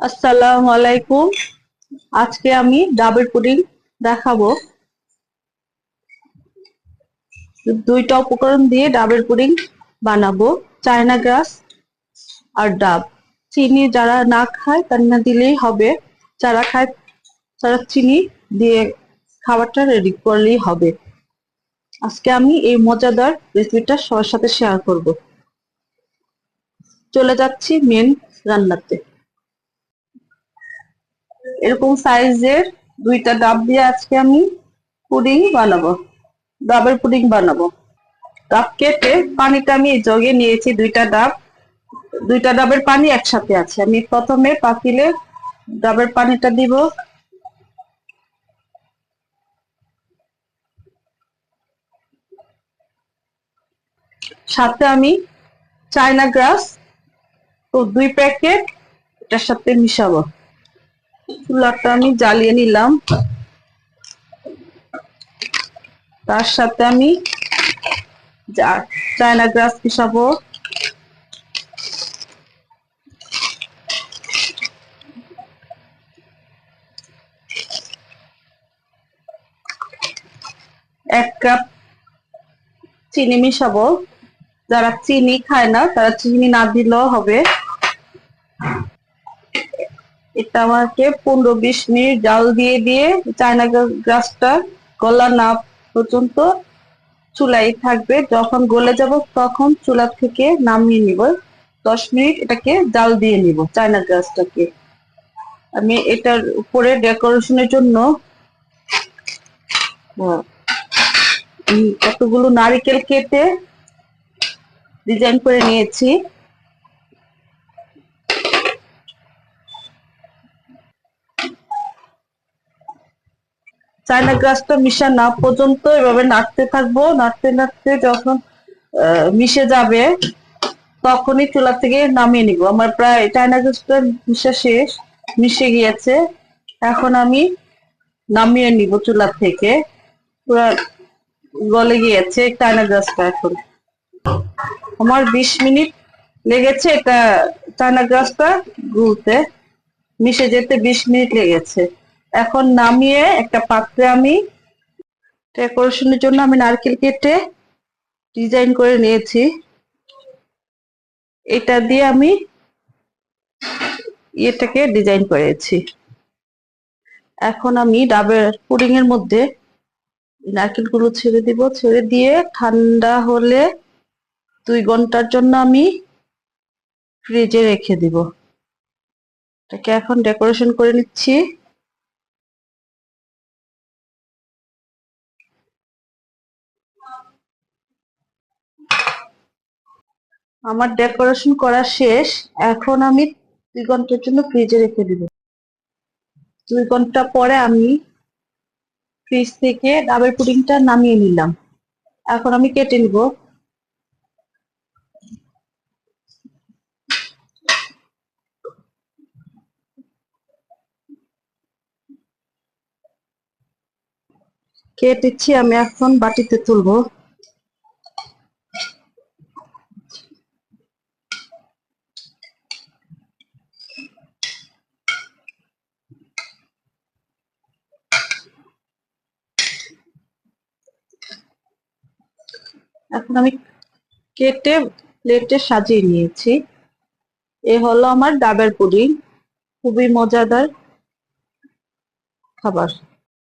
আসসালামু আলাইকুম। আজকে আমি ডাবের পুডিং দেখাবো। দুইটা উপকরণ দিয়ে ডাবের পুডিং বানাবো। চায়না গ্রাস আর ডাব। চিনি যারা না খায় তারা না দিলেই হবে, যারা খায় তারা চিনি দিয়ে খাবারটা রেডি করলেই হবে। আজকে আমি এই মজাদার রেসিপিটা সবার সাথে শেয়ার করব। চলে যাচ্ছি মেন রান্নাতে। এরকম সাইজের দুইটা ডাব দিয়ে আজকে আমি পুডিং বানাবো, ডাবের পুডিং বানাবো। ডাব কেটে পানিটা আমি জগে নিয়েছি। দুইটা ডাবের পানি একসাথে আছে। আমি প্রথমে পাতিলে ডাবের পানিটা দিব। সাথে আমি চায়না গ্রাস 2 প্যাকেট এটার সাথে মিশাবো। চুলাটা আমি জ্বালিয়ে নিলাম। তার সাথে আমি চায়না গ্রাস মিশাবো। এক কাপ চিনি মিশাবো। যারা চিনি খায় না তারা চিনি না দিলেও হবে। এটা আমাকে 15-20 মিনিট জাল দিয়ে দিয়ে চায়না গ্রাসটা গলা না পর্যন্ত চুলাই থাকবে। যখন গলে যাব তখন চুলা থেকে নামিয়ে নিব। 10 মিনিট এটাকে জাল দিয়ে নিব চায়না গ্রাসটাকে। আমি এটার উপরে ডেকোরেশনের জন্য কতগুলো নারকেল কেটে ডিজাইন করে নিয়েছি। চায়না গ্রাসটা মিশা না পর্যন্ত এভাবে নাড়তে থাকবো। নাড়তে নাড়তে যখন মিশে যাবে তখনই চুলা থেকে নামিয়ে নিব। আমার প্রায় চায়না গ্রাসটা মিশা শেষ, মিশে গিয়েছে। এখন আমি নামিয়ে নিব চুলা থেকে। পুরো গলে গিয়েছে চায়না গ্রাসটা। এখন আমার 20 মিনিট লেগেছে এটা চায়না গ্রাসটা গুলতে, মিশে যেতে 20 মিনিট লেগেছে। এখন নামিয়ে একটা পাত্রে আমি ডেকোরেশনের জন্য আমি নারকেল কেটে ডিজাইন করে নিয়েছি। এটা দিয়ে আমি এটাকে ডিজাইন করেছি। এখন আমি ডাবের পুডিং এর মধ্যে নারকেলগুলো ছেড়ে দিব। ছেড়ে দিয়ে ঠান্ডা হলে 2 ঘন্টার জন্য আমি ফ্রিজে রেখে দিব। এটাকে এখন ডেকোরেশন করে নিচ্ছি। আমার ডেকোরেশন করা শেষ। এখন আমি 2 ঘন্টার জন্য ফ্রিজে রেখে দিব। 2 ঘন্টা পরে আমি ফ্রিজ থেকে ডাবের পুডিংটা নামিয়ে নিলাম। এখন আমি কেটে নিব। কেটেছি, আমি এখন বাটিতে তুলবো। এখন আমি কেটে প্লেটে সাজিয়ে নিয়েছি। এ হলো আমার ডাবের পুডিং, খুবই মজাদার খাবার।